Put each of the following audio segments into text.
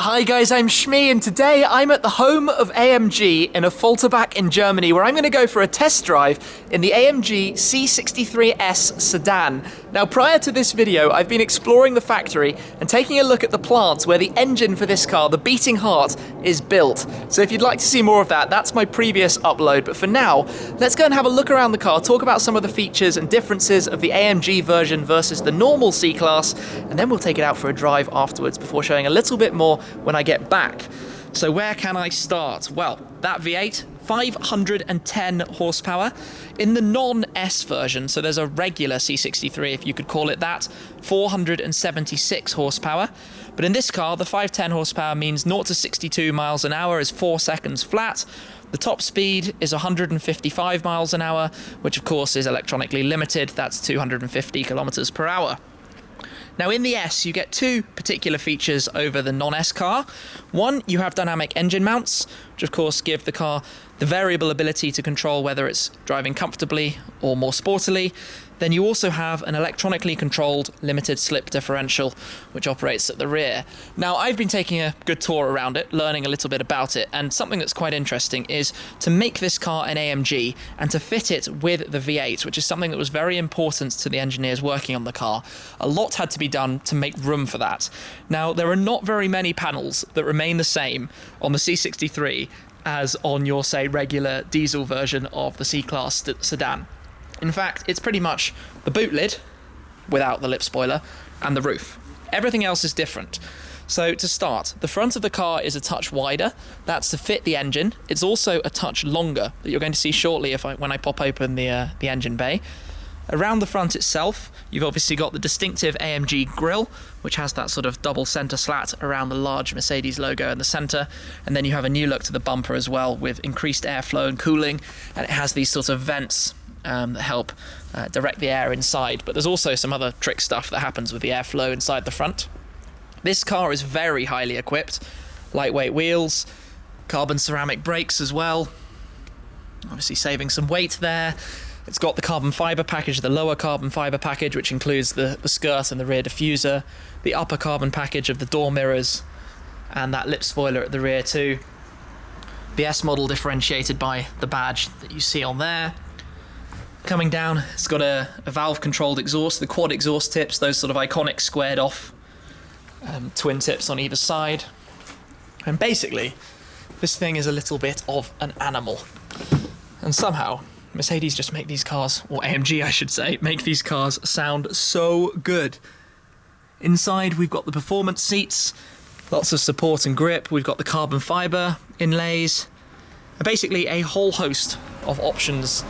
Hi guys, I'm Shmi, and today I'm at the home of AMG in Affalterbach in Germany, where I'm going to go for a test drive in the AMG C63 S Sedan. Now, prior to this video, I've been exploring the factory and taking a look at the plant where the engine for this car, the beating heart, is built. So if you'd like to see more of that, that's my previous upload. But for now, let's go and have a look around the car, talk about some of the features and differences of the AMG version versus the normal C-Class, and then we'll take it out for a drive afterwards before showing a little bit more when I get back. So where can I start? Well, that V8, 510 horsepower. In the non-S version, so there's a regular C63, if you could call it that, 476 horsepower. But in this car, the 510 horsepower means 0 to 62 miles an hour is 4 seconds flat. The top speed is 155 miles an hour, which of course is electronically limited. That's 250 kilometers per hour. Now in the S, you get two particular features over the non-S car. One, you have dynamic engine mounts, which of course give the car the variable ability to control whether it's driving comfortably or more sportily. Then you also have an electronically controlled limited slip differential, which operates at the rear. Now, I've been taking a good tour around it, learning a little bit about it, and something that's quite interesting is to make this car an AMG and to fit it with the V8, which is something that was very important to the engineers working on the car. A lot had to be done to make room for that. Now, there are not very many panels that remain the same on the C63 as on your, say, regular diesel version of the C-Class sedan. In fact, it's pretty much the boot lid, without the lip spoiler, and the roof. Everything else is different. So to start, the front of the car is a touch wider. That's to fit the engine. It's also a touch longer, that you're going to see shortly when I pop open the engine bay. Around the front itself, you've obviously got the distinctive AMG grille, which has that sort of double center slat around the large Mercedes logo in the center. And then you have a new look to the bumper as well, with increased airflow and cooling. And it has these sorts of vents that help direct the air inside, but there's also some other trick stuff that happens with the airflow inside the front. This car is very highly equipped. Lightweight wheels, carbon ceramic brakes as well, obviously saving some weight there. It's got the carbon fiber package, the lower carbon fiber package, which includes the skirt and the rear diffuser, the upper carbon package of the door mirrors, and that lip spoiler at the rear too. The S model differentiated by the badge that you see on there. Coming down, it's got a valve-controlled exhaust, the quad exhaust tips, those sort of iconic squared-off twin tips on either side. And basically, this thing is a little bit of an animal. And somehow, Mercedes just make these cars, or AMG I should say, make these cars sound so good. Inside, we've got the performance seats, lots of support and grip. We've got the carbon fiber inlays. Basically, a whole host of options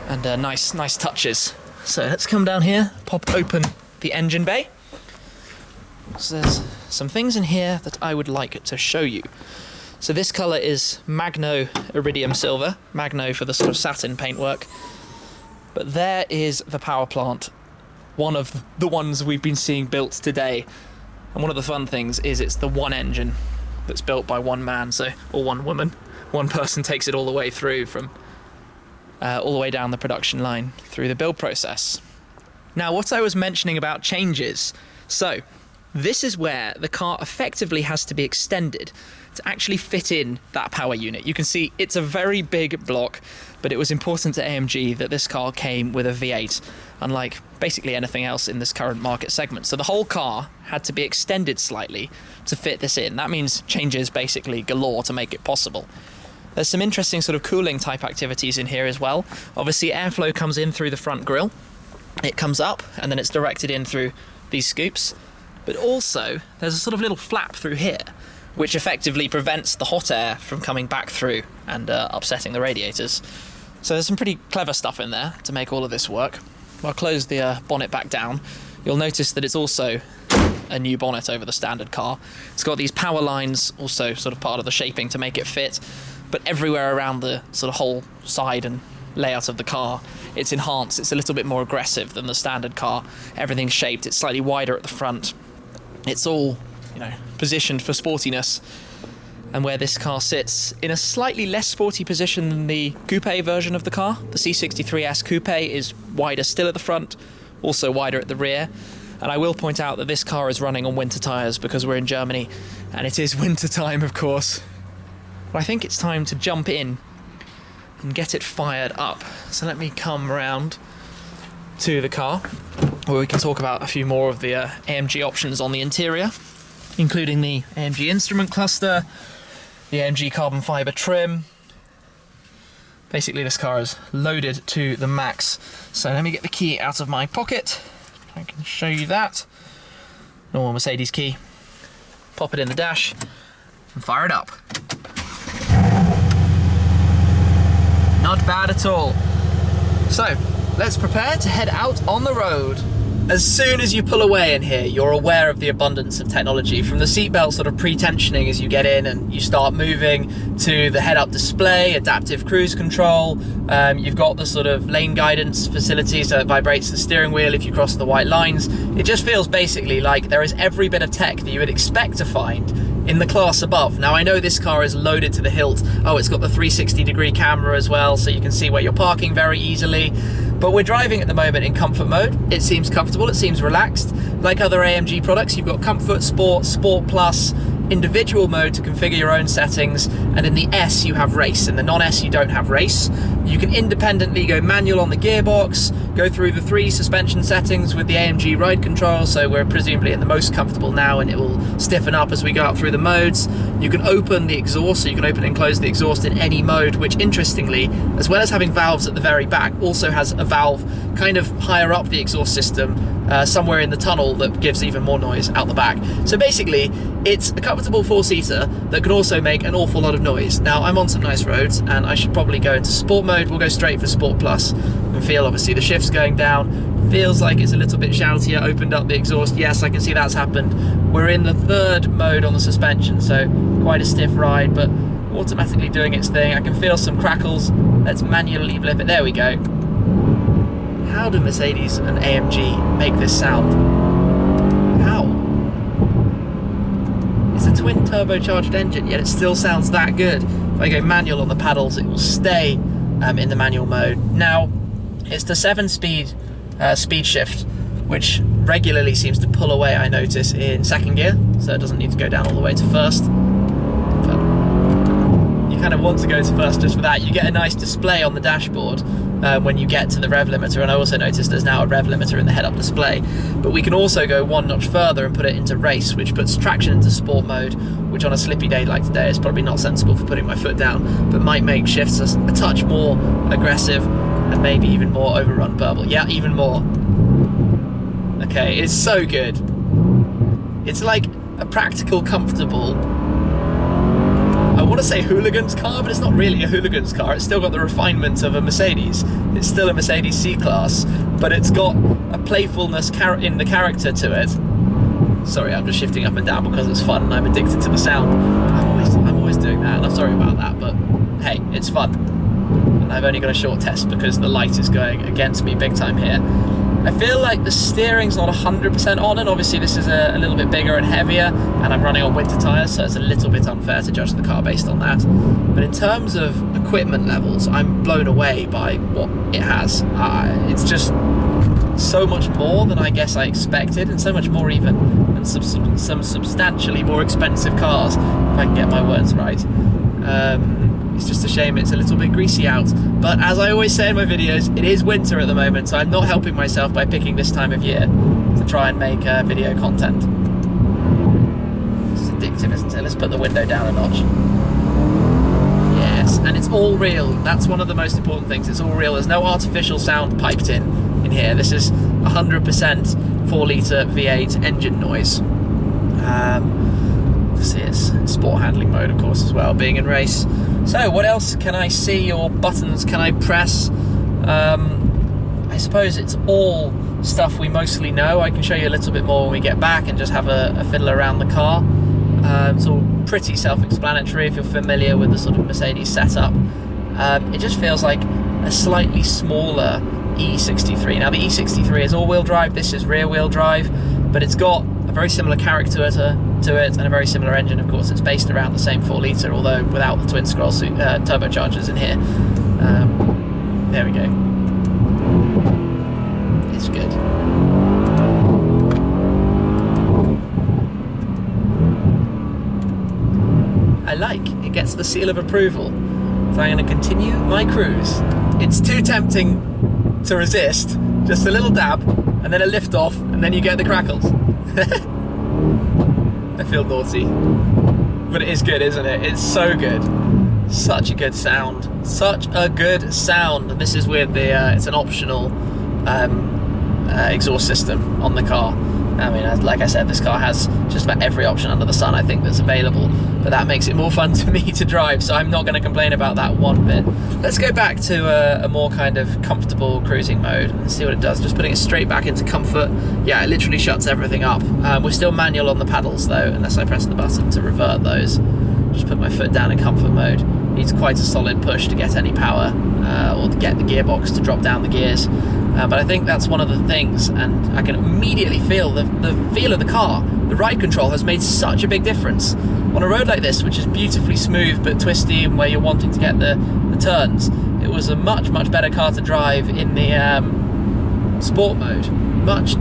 and nice touches. So let's come down here, pop open the engine bay. So there's some things in here that I would like to show you. So this colour is Magno Iridium Silver, Magno for the sort of satin paintwork. But there is the power plant, one of the ones we've been seeing built today. And one of the fun things is it's the one engine that's built by one man, or one woman. One person takes it all the way through from all the way down the production line through the build process. Now, what I was mentioning about changes. So, this is where the car effectively has to be extended to actually fit in that power unit. You can see it's a very big block, but it was important to AMG that this car came with a V8, unlike basically anything else in this current market segment. So the whole car had to be extended slightly to fit this in. That means changes basically galore to make it possible. There's some interesting sort of cooling type activities in here as well. Obviously, airflow comes in through the front grille. It comes up and then it's directed in through these scoops. But also, there's a sort of little flap through here, which effectively prevents the hot air from coming back through and upsetting the radiators. So there's some pretty clever stuff in there to make all of this work. I'll close the bonnet back down. You'll notice that it's also a new bonnet over the standard car. It's got these power lines, also sort of part of the shaping to make it fit. But everywhere around the sort of whole side and layout of the car, it's enhanced. It's a little bit more aggressive than the standard car. Everything's shaped. It's slightly wider at the front. It's all, positioned for sportiness. And where this car sits in a slightly less sporty position than the coupe version of the car, the C63 S Coupe is wider still at the front, also wider at the rear. And I will point out that this car is running on winter tyres because we're in Germany and it is winter time, of course. But I think it's time to jump in and get it fired up. So let me come round to the car where we can talk about a few more of the AMG options on the interior, including the AMG instrument cluster, the AMG carbon fibre trim. Basically this car is loaded to the max. So let me get the key out of my pocket. I can show you that. Normal Mercedes key. Pop it in the dash and fire it up. Not bad at all. So, let's prepare to head out on the road. As soon as you pull away in here, you're aware of the abundance of technology, from the seatbelt sort of pre-tensioning as you get in and you start moving, to the head-up display, adaptive cruise control. You've got the sort of lane guidance facility, so it vibrates the steering wheel if you cross the white lines. It just feels basically like there is every bit of tech that you would expect to find in the class above. Now I know this car is loaded to the hilt. Oh, it's got the 360-degree camera as well, so you can see where you're parking very easily. But we're driving at the moment in comfort mode. It seems comfortable, it seems relaxed. Like other AMG products, you've got Comfort, Sport, Sport Plus, individual mode to configure your own settings, and in the S you have Race. In the non-S you don't have Race. You can independently go manual on the gearbox, go through the 3 suspension settings with the AMG ride control, so we're presumably in the most comfortable now and it will stiffen up as we go up through the modes. You can open the exhaust, so you can open and close the exhaust in any mode, which interestingly, as well as having valves at the very back, also has a valve kind of higher up the exhaust system, somewhere in the tunnel, that gives even more noise out the back. So basically, it's a comfortable 4-seater that can also make an awful lot of noise. Now, I'm on some nice roads, and I should probably go into Sport mode. We'll go straight for Sport Plus and feel, obviously, the shifts going down. Feels like it's a little bit shoutier. Opened up the exhaust. Yes, I can see that's happened. We're in the 3rd mode on the suspension, so quite a stiff ride, but automatically doing its thing. I can feel some crackles. Let's manually blip it. There we go. How do Mercedes and AMG make this sound? How? It's a twin turbocharged engine, yet it still sounds that good. If I go manual on the paddles, it will stay in the manual mode. Now, it's the 7-speed speed shift, which regularly seems to pull away, I notice, in 2nd gear, so it doesn't need to go down all the way to 1st. But you kind of want to go to 1st just for that. You get a nice display on the dashboard when you get to the rev limiter, and I also noticed there's now a rev limiter in the head-up display. But we can also go one notch further and put it into race, which puts traction into sport mode, which on a slippy day like today is probably not sensible for putting my foot down, but might make shifts a touch more aggressive and maybe even more overrun burble. Yeah, even more. Okay, it's so good. It's like a practical, comfortable, I want to say hooligan's car, but it's not really a hooligan's car. It's still got the refinement of a Mercedes. It's still a Mercedes C-Class, but it's got a playfulness in the character to it. Sorry, I'm just shifting up and down because it's fun and I'm addicted to the sound. I'm always doing that, and I'm sorry about that, but hey, it's fun. And I've only got a short test because the light is going against me big time here. I feel like the steering's not 100% on, and obviously this is a little bit bigger and heavier, and I'm running on winter tyres, so it's a little bit unfair to judge the car based on that. But in terms of equipment levels, I'm blown away by what it has. It's just so much more than I guess I expected, and so much more even than some substantially more expensive cars, if I can get my words right. It's just a shame it's a little bit greasy out, but as I always say in my videos, it is winter at the moment, so I'm not helping myself by picking this time of year to try and make video content. It's addictive, isn't it? Let's put the window down a notch. Yes, and it's all real. That's one of the most important things. It's all real. There's no artificial sound piped in here. This is 100% 4-litre V8 engine noise. This is sport handling mode, of course, as well, being in race. So what else can I see, or buttons can I press? I suppose it's all stuff we mostly know. I can show you a little bit more when we get back and just have a fiddle around the car. It's all pretty self-explanatory if you're familiar with the sort of Mercedes setup. It just feels like a slightly smaller E63. Now the E63 is all-wheel drive, this is rear-wheel drive, but it's got a very similar character to it and a very similar engine. Of course, it's based around the same 4-litre, although without the twin scroll turbochargers in here. There we go. It's good. I like. It gets the seal of approval. So I'm going to continue my cruise. It's too tempting to resist. Just a little dab, and then a lift off, and then you get the crackles. I feel naughty. But it is good, isn't it? It's so good. Such a good sound. Such a good sound. And this is with the, it's an optional exhaust system on the car. I mean, like I said, this car has just about every option under the sun, I think, that's available. But that makes it more fun to me to drive, so I'm not going to complain about that one bit. Let's go back to a more kind of comfortable cruising mode and see what it does. Just putting it straight back into comfort. Yeah, it literally shuts everything up. We're still manual on the paddles, though, unless I press the button to revert those. Just put my foot down in comfort mode. Needs quite a solid push to get any power, or to get the gearbox to drop down the gears. But I think that's one of the things, and I can immediately feel the feel of the car. The ride control has made such a big difference. On a road like this, which is beautifully smooth but twisty, and where you're wanting to get the turns, it was a much better car to drive in the sport mode. Much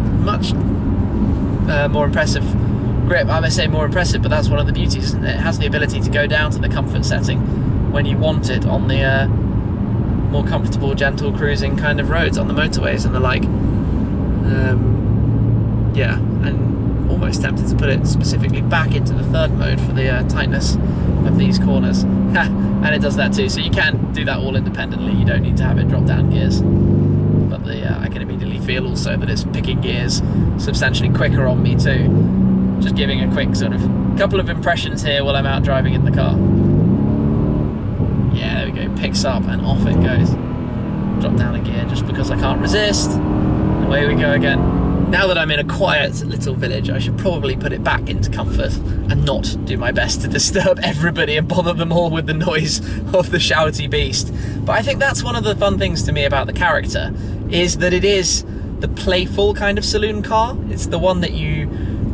more impressive grip. I may say more impressive, but that's one of the beauties, isn't it? It has the ability to go down to the comfort setting when you want it on the more comfortable, gentle cruising kind of roads on the motorways and the like. Yeah, and almost tempted to put it specifically back into the third mode for the tightness of these corners. And it does that too, so you can do that all independently. You don't need to have it drop down gears. But I can immediately feel also that it's picking gears substantially quicker on me too. Just giving a quick sort of couple of impressions here while I'm out driving in the car. Yeah, there we go, picks up and off it goes. Drop down a gear just because I can't resist. Away we go again. Now that I'm in a quiet little village, I should probably put it back into comfort and not do my best to disturb everybody and bother them all with the noise of the shouty beast. But I think that's one of the fun things to me about the character, is that it is the playful kind of saloon car. It's the one that you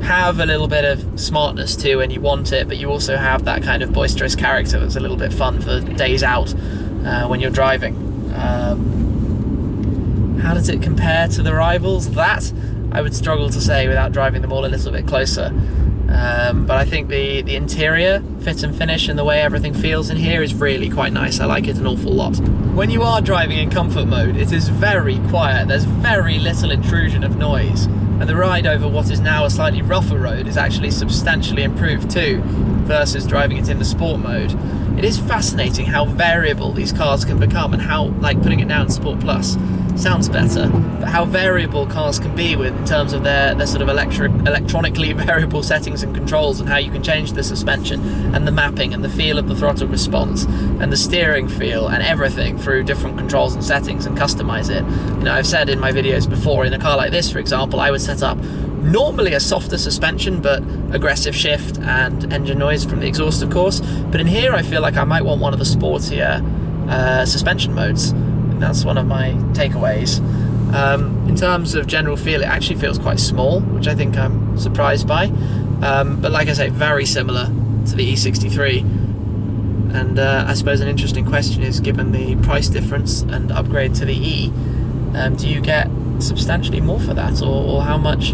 have a little bit of smartness to and you want it, but you also have that kind of boisterous character that's a little bit fun for days out when you're driving. How does it compare to the rivals? That I would struggle to say without driving them all a little bit closer. But I think the interior fit and finish and the way everything feels in here is really quite nice. I like it an awful lot. When you are driving in comfort mode, it is very quiet. There's very little intrusion of noise. And the ride over what is now a slightly rougher road is actually substantially improved too, versus driving it in the sport mode. It is fascinating how variable these cars can become, and how, like putting it down Sport Plus sounds better, but how variable cars can be with in terms of their sort of electronically variable settings and controls, and how you can change the suspension and the mapping and the feel of the throttle response and the steering feel and everything through different controls and settings and customize it. You know, I've said in my videos before, in a car like this, for example, I would set up normally a softer suspension but aggressive shift and engine noise from the exhaust, of course, but in here I feel like I might want one of the sportier suspension modes. And that's one of my takeaways. In terms of general feel, it actually feels quite small, which I think I'm surprised by, but like I say, very similar to the E63. And I suppose an interesting question is, given the price difference and upgrade to the E, do you get substantially more for that, or how much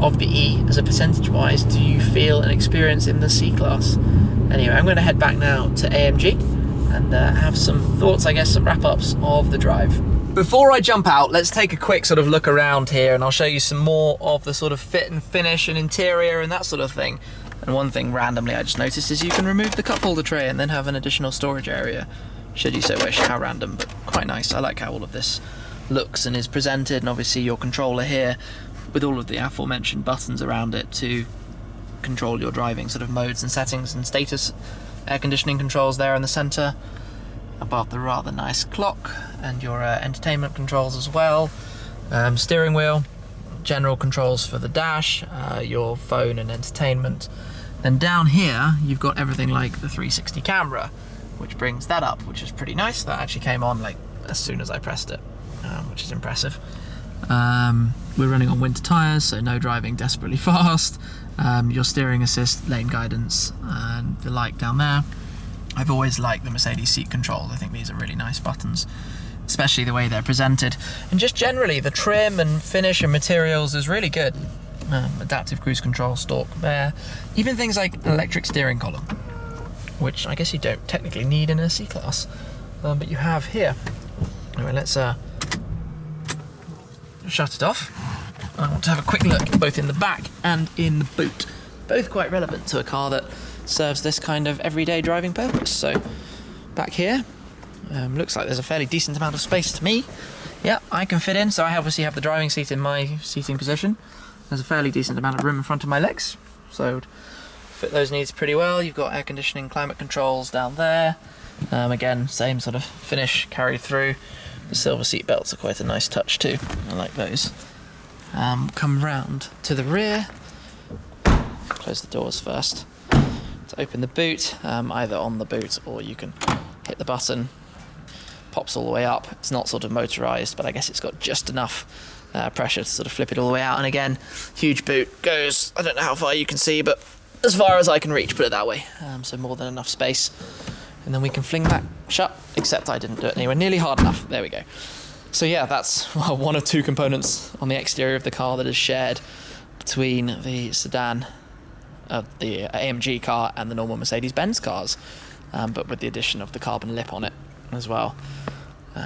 of the E as a percentage wise do you feel and experience in the C-Class? Anyway, I'm going to head back now to AMG and have some thoughts, I guess, some wrap-ups of the drive. Before I jump out, let's take a quick sort of look around here, and I'll show you some more of the sort of fit and finish and interior and that sort of thing. And one thing randomly I just noticed is you can remove the cup holder tray and then have an additional storage area, should you so wish. How random, but quite nice. I like how all of this looks and is presented, and obviously your controller here with all of the aforementioned buttons around it to control your driving sort of modes and settings and status. Air conditioning controls there in the centre, above the rather nice clock, and your entertainment controls as well. Steering wheel, general controls for the dash, your phone and entertainment. Then down here you've got everything like the 360 camera, which brings that up, which is pretty nice. That actually came on like as soon as I pressed it, which is impressive. We're running on winter tyres, so no driving desperately fast. Your steering assist, lane guidance, and the like down there. I've always liked the Mercedes seat controls. I think these are really nice buttons. especially the way they're presented. And just generally, the trim and finish and materials is really good. Adaptive cruise control, stalk there. Even things like an electric steering column, which I guess you don't technically need in a C-Class, but you have here. Anyway, let's shut it off. I want to have a quick look both in the back and in the boot. Both quite relevant to a car that serves this kind of everyday driving purpose. So back here, looks like there's a fairly decent amount of space to me. Yeah, I can fit in, so I obviously have the driving seat in my seating position. There's a fairly decent amount of room in front of my legs, so fit those needs pretty well. You've got air conditioning, climate controls down there. Again, same sort of finish carried through. The silver seat belts are quite a nice touch too. I like those. Come round to the rear. Close the doors first. To open the boot, either on the boot or you can hit the button. Pops all the way up. It's not sort of motorized, but I guess it's got just enough pressure to sort of flip it all the way out. And again, huge boot, goes, I don't know how far you can see, but as far as I can reach, put it that way. So more than enough space. And then we can fling that shut, except I didn't do it anywhere nearly hard enough. There we go. So yeah, that's one of two components on the exterior of the car that is shared between the sedan, the AMG car and the normal Mercedes-Benz cars, but with the addition of the carbon lip on it as well.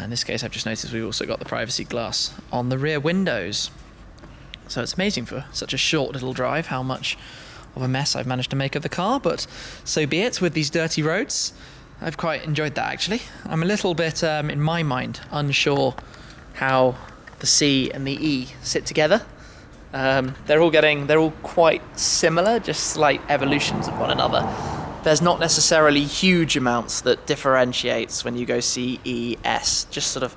In this case, I've just noticed we've also got the privacy glass on the rear windows. So it's amazing for such a short little drive how much of a mess I've managed to make of the car, but so be it with these dirty roads. I've quite enjoyed that, actually. I'm a little bit, in my mind, unsure how the C and the E sit together. They're all quite similar, just slight evolutions of one another. There's not necessarily huge amounts that differentiates when you go C, E, S, just sort of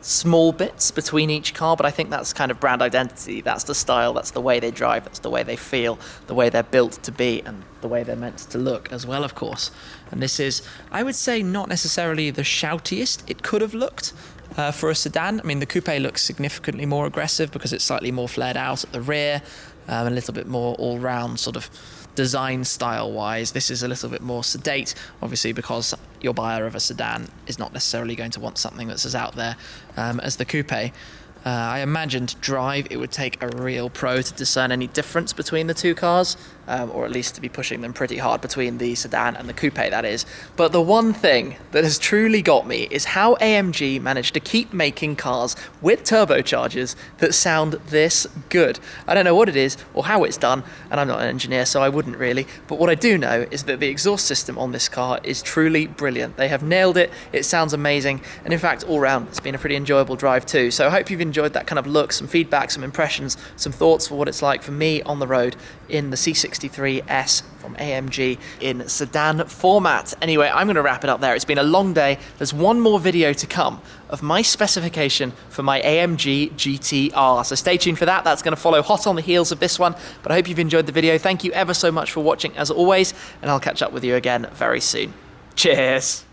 small bits between each car, but I think that's kind of brand identity. That's the style, that's the way they drive, that's the way they feel, the way they're built to be, and the way they're meant to look as well, of course. And this is, I would say, not necessarily the shoutiest it could have looked for a sedan. I mean, the coupe looks significantly more aggressive because it's slightly more flared out at the rear, a little bit more all-round sort of design style-wise. This is a little bit more sedate, obviously, because your buyer of a sedan is not necessarily going to want something that's as out there as the coupe. I imagine to drive it would take a real pro to discern any difference between the two cars, or at least to be pushing them pretty hard between the sedan and the coupe, that is. But the one thing that has truly got me is how AMG managed to keep making cars with turbochargers that sound this good. I don't know what it is or how it's done, and I'm not an engineer, so I wouldn't really, but what I do know is that the exhaust system on this car is truly brilliant. They have nailed it, it sounds amazing, and in fact all round it's been a pretty enjoyable drive too. So I hope you've enjoyed that kind of look, some feedback, some impressions, some thoughts for what it's like for me on the road in the C63 S from AMG in sedan format. Anyway, I'm going to wrap it up there. It's been a long day. There's one more video to come of my specification for my AMG GTR. So stay tuned for that. That's going to follow hot on the heels of this one. But I hope you've enjoyed the video. Thank you ever so much for watching as always, and I'll catch up with you again very soon. Cheers.